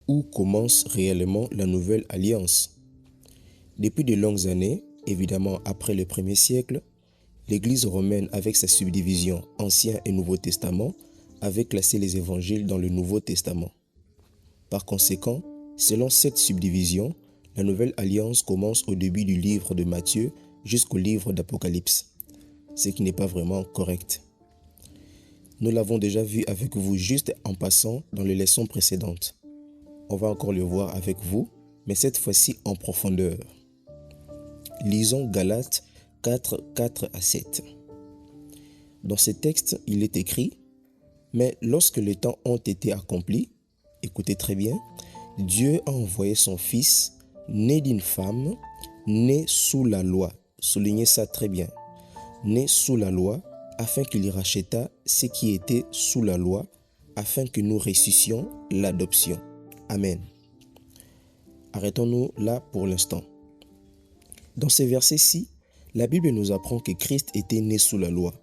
Où commence réellement la nouvelle alliance? Depuis de longues années, évidemment après le 1er siècle, l'Église romaine avec sa subdivision Ancien et Nouveau Testament avait classé les évangiles dans le Nouveau Testament. Par conséquent, selon cette subdivision, la nouvelle alliance commence au début du livre de Matthieu jusqu'au livre d'Apocalypse, ce qui n'est pas vraiment correct. Nous l'avons déjà vu avec vous juste en passant dans les leçons précédentes. On va encore le voir avec vous, mais cette fois-ci en profondeur. Lisons Galates 4, 4 à 7. Dans ce texte, il est écrit « Mais lorsque les temps ont été accomplis, écoutez très bien, Dieu a envoyé son Fils, né d'une femme, né sous la loi. » Soulignez ça très bien. Né sous la loi, afin qu'il y racheta ce qui était sous la loi, afin que nous ressuscions l'adoption. Amen. Arrêtons-nous là pour l'instant. Dans ces versets-ci, la Bible nous apprend que Christ était né sous la loi.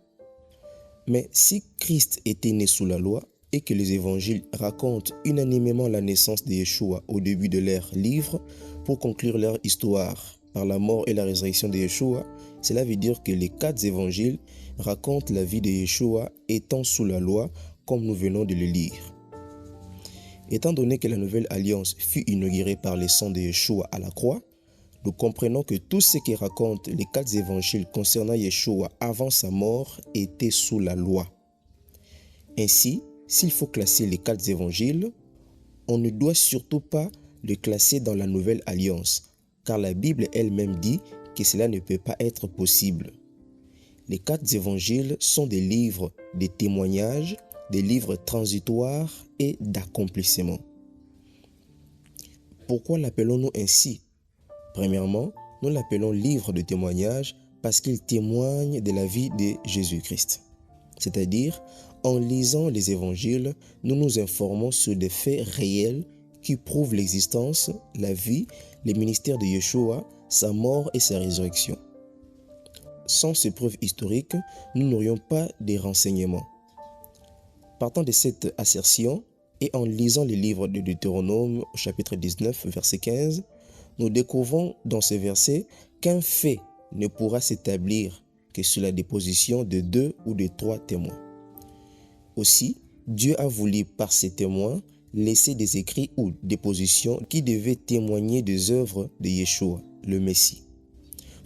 Mais si Christ était né sous la loi et que les évangiles racontent unanimement la naissance de Yeshua au début de leur livre pour conclure leur histoire par la mort et la résurrection de Yeshua, cela veut dire que les 4 évangiles racontent la vie de Yeshua étant sous la loi comme nous venons de le lire. Étant donné que la nouvelle alliance fut inaugurée par le sang de Yeshua à la croix, nous comprenons que tout ce qui raconte les 4 évangiles concernant Yeshua avant sa mort était sous la loi. Ainsi, s'il faut classer les 4 évangiles, on ne doit surtout pas le classer dans la nouvelle alliance, car la Bible elle-même dit que cela ne peut pas être possible. Les 4 évangiles sont des livres de témoignages, des livres transitoires et d'accomplissement. Pourquoi l'appelons-nous ainsi? Premièrement, nous l'appelons livre de témoignage parce qu'il témoigne de la vie de Jésus-Christ. C'est-à-dire, en lisant les évangiles, nous nous informons sur des faits réels qui prouvent l'existence, la vie, le ministère de Yeshua, sa mort et sa résurrection. Sans ces preuves historiques, nous n'aurions pas de renseignements. Partant de cette assertion, et en lisant les livres de Deutéronome au chapitre 19, verset 15, nous découvrons dans ce verset qu'un fait ne pourra s'établir que sur la déposition de 2 ou de 3 témoins. Aussi, Dieu a voulu par ces témoins laisser des écrits ou dépositions qui devaient témoigner des œuvres de Yeshua, le Messie.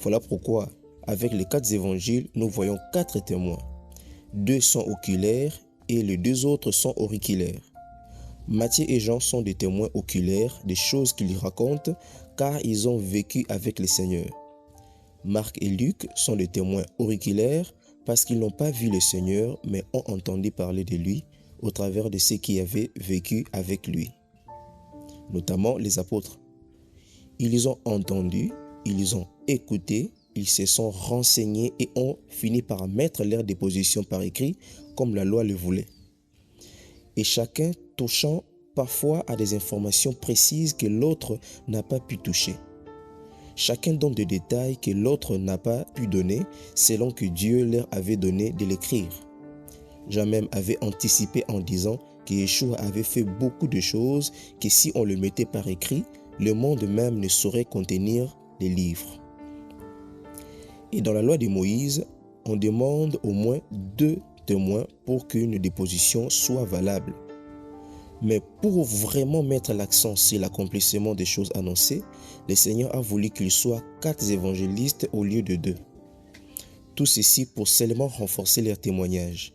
Voilà pourquoi, avec les 4 évangiles, nous voyons 4 témoins. 2 sont oculaires et les 2 autres sont auriculaires. Matthieu et Jean sont des témoins oculaires des choses qu'ils racontent car ils ont vécu avec le Seigneur. Marc et Luc sont des témoins auriculaires parce qu'ils n'ont pas vu le Seigneur mais ont entendu parler de lui au travers de ceux qui avaient vécu avec lui, notamment les apôtres. Ils ont entendu, ils ont écouté, ils se sont renseignés et ont fini par mettre leur déposition par écrit comme la loi le voulait. Et chacun touchant parfois à des informations précises que l'autre n'a pas pu toucher. Chacun donne des détails que l'autre n'a pas pu donner selon que Dieu leur avait donné de l'écrire. Jean même avait anticipé en disant que Yeshua avait fait beaucoup de choses que si on le mettait par écrit, le monde même ne saurait contenir les livres. Et dans la loi de Moïse, on demande au moins 2 témoins pour qu'une déposition soit valable. Mais pour vraiment mettre l'accent sur l'accomplissement des choses annoncées, le Seigneur a voulu qu'il soit 4 évangélistes au lieu de 2. Tout ceci pour seulement renforcer leur témoignage.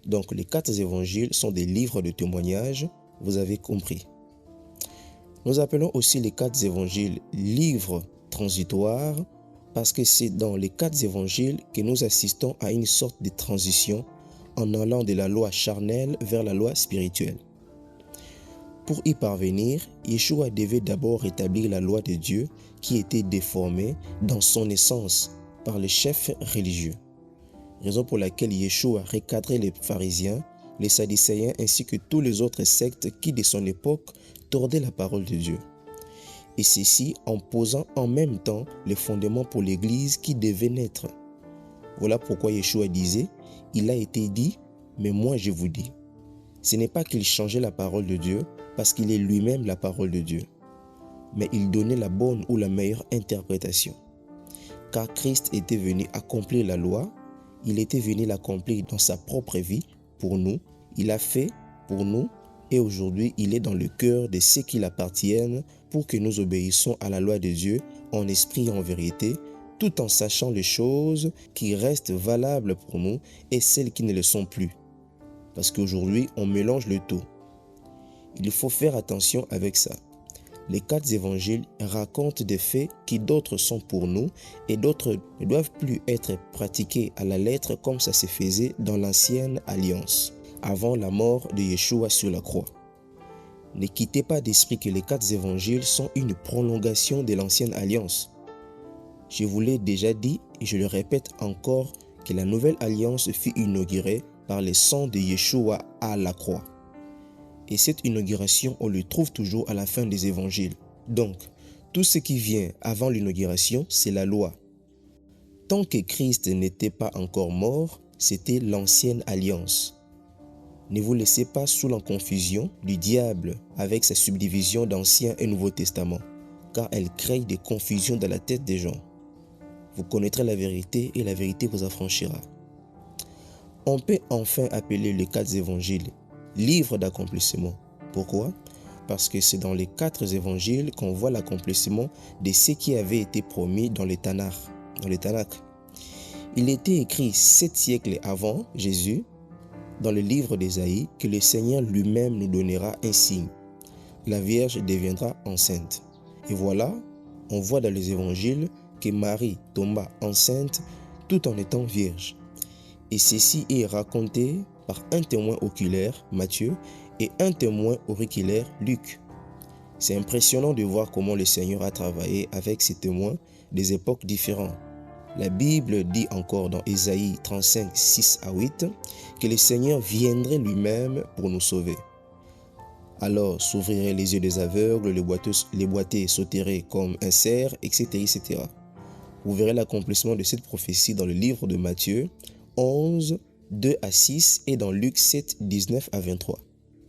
Donc les 4 évangiles sont des livres de témoignage, vous avez compris. Nous appelons aussi les 4 évangiles livres transitoires parce que c'est dans les 4 évangiles que nous assistons à une sorte de transition en allant de la loi charnelle vers la loi spirituelle. Pour y parvenir, Yeshua devait d'abord rétablir la loi de Dieu qui était déformée dans son essence par les chefs religieux. Raison pour laquelle Yeshua recadrait les pharisiens, les sadducéens ainsi que tous les autres sectes qui de son époque tordaient la parole de Dieu. Et ceci en posant en même temps les fondements pour l'Église qui devait naître. Voilà pourquoi Yeshua disait « Il a été dit, mais moi je vous dis ». Ce n'est pas qu'il changeait la parole de Dieu parce qu'il est lui-même la parole de Dieu, mais il donnait la bonne ou la meilleure interprétation. Car Christ était venu accomplir la loi, il était venu l'accomplir dans sa propre vie pour nous, il a fait pour nous et aujourd'hui il est dans le cœur de ceux qui l'appartiennent pour que nous obéissons à la loi de Dieu en esprit et en vérité, tout en sachant les choses qui restent valables pour nous et celles qui ne le sont plus. Parce qu'aujourd'hui on mélange le tout. Il faut faire attention avec ça. Les 4 évangiles racontent des faits qui d'autres sont pour nous et d'autres ne doivent plus être pratiqués à la lettre comme ça se faisait dans l'ancienne alliance, avant la mort de Yeshua sur la croix. Ne quittez pas d'esprit que les 4 évangiles sont une prolongation de l'ancienne alliance. Je vous l'ai déjà dit et je le répète encore que la nouvelle alliance fut inaugurée par le sang de Yeshua à la croix. Et cette inauguration, on le trouve toujours à la fin des évangiles. Donc, tout ce qui vient avant l'inauguration, c'est la loi. Tant que Christ n'était pas encore mort, c'était l'ancienne alliance. Ne vous laissez pas sous la confusion du diable avec sa subdivision d'Ancien et Nouveau Testament, car elle crée des confusions dans la tête des gens. Vous connaîtrez la vérité et la vérité vous affranchira. On peut enfin appeler les 4 évangiles livre d'accomplissement. Pourquoi? Parce que c'est dans les 4 évangiles qu'on voit l'accomplissement de ce qui avait été promis dans les Tanakh. Il était écrit 7 siècles avant Jésus, dans le livre d'Ésaïe, que le Seigneur lui-même nous donnera un signe. La Vierge deviendra enceinte. Et voilà, on voit dans les évangiles que Marie tomba enceinte tout en étant vierge. Et ceci est raconté par un témoin oculaire, Matthieu, et un témoin auriculaire, Luc. C'est impressionnant de voir comment le Seigneur a travaillé avec ces témoins des époques différentes. La Bible dit encore dans Ésaïe 35, 6 à 8, que le Seigneur viendrait lui-même pour nous sauver. Alors s'ouvriraient les yeux des aveugles, les boiteux sauteraient comme un cerf, etc., etc. Vous verrez l'accomplissement de cette prophétie dans le livre de Matthieu 11, 2 à 6 et dans Luc 7, 19 à 23.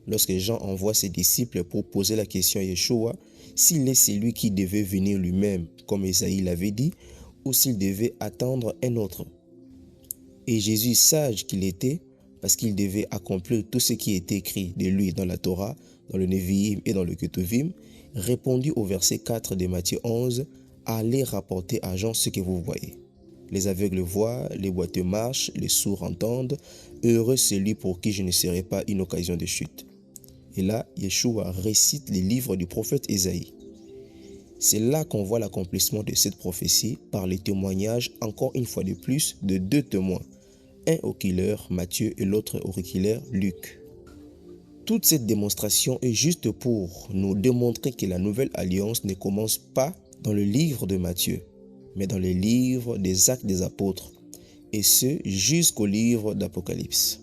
Lorsque Jean envoie ses disciples pour poser la question à Yeshua s'il est celui qui devait venir lui-même, comme Ésaïe l'avait dit, ou s'il devait attendre un autre. Et Jésus, sage qu'il était, parce qu'il devait accomplir tout ce qui était écrit de lui dans la Torah, dans le Nevi'im et dans le Ketuvim, répondit au verset 4 de Matthieu 11, « Allez rapporter à Jean ce que vous voyez. Les aveugles voient, les boiteux marchent, les sourds entendent. Heureux celui pour qui je ne serai pas une occasion de chute. » Et là, Yeshua récite les livres du prophète Ésaïe. C'est là qu'on voit l'accomplissement de cette prophétie par les témoignages, encore une fois de plus, de 2 témoins. Un oculaire, Matthieu, et l'autre auriculaire, Luc. Toute cette démonstration est juste pour nous démontrer que la nouvelle alliance ne commence pas dans le livre de Matthieu, mais dans les livres des Actes des Apôtres, et ce jusqu'au livre d'Apocalypse.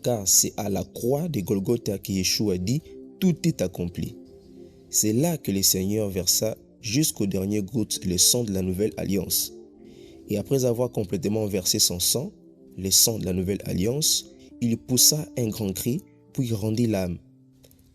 Car c'est à la croix de Golgotha que Yeshua dit « Tout est accompli ». C'est là que le Seigneur versa jusqu'au dernier goutte le sang de la nouvelle alliance. Et après avoir complètement versé son sang, le sang de la nouvelle alliance, il poussa un grand cri, puis rendit l'âme.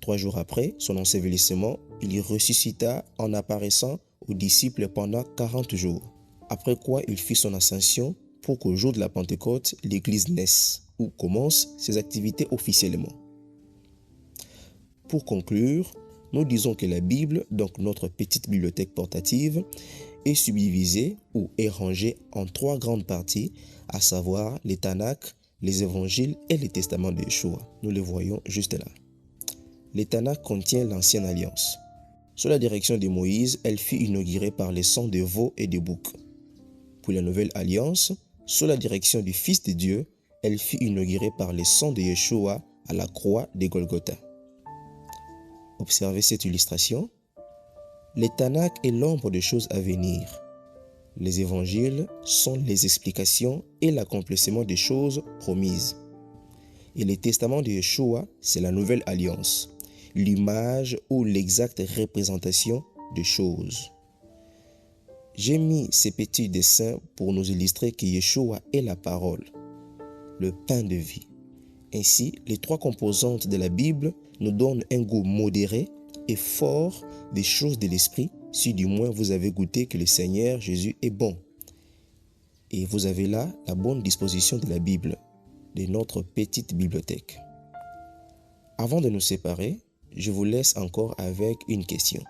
3 jours après son ensevelissement, il ressuscita en apparaissant aux disciples pendant 40 jours. Après quoi il fit son ascension pour qu'au jour de la Pentecôte, l'Église naisse ou commence ses activités officiellement. Pour conclure, nous disons que la Bible, donc notre petite bibliothèque portative, est subdivisée ou est rangée en 3 grandes parties, à savoir les Tanakh, les Évangiles et les Testaments de Yeshua. Nous les voyons juste là. Les Tanakh contient l'Ancienne Alliance. Sous la direction de Moïse, elle fut inaugurée par les sangs de veaux et de boucs. Pour la Nouvelle Alliance, sous la direction du Fils de Dieu, elle fut inaugurée par les sangs de Yeshua à la croix de Golgotha. Observez cette illustration. Les Tanakh est l'ombre des choses à venir. Les évangiles sont les explications et l'accomplissement des choses promises. Et les testaments de Yeshua, c'est la nouvelle alliance, l'image ou l'exacte représentation des choses. J'ai mis ces petits dessins pour nous illustrer que Yeshua est la parole, le pain de vie. Ainsi, les 3 composantes de la Bible nous donnent un goût modéré et fort des choses de l'esprit, si du moins vous avez goûté que le Seigneur Jésus est bon. Et vous avez là la bonne disposition de la Bible, de notre petite bibliothèque. Avant de nous séparer, je vous laisse encore avec une question.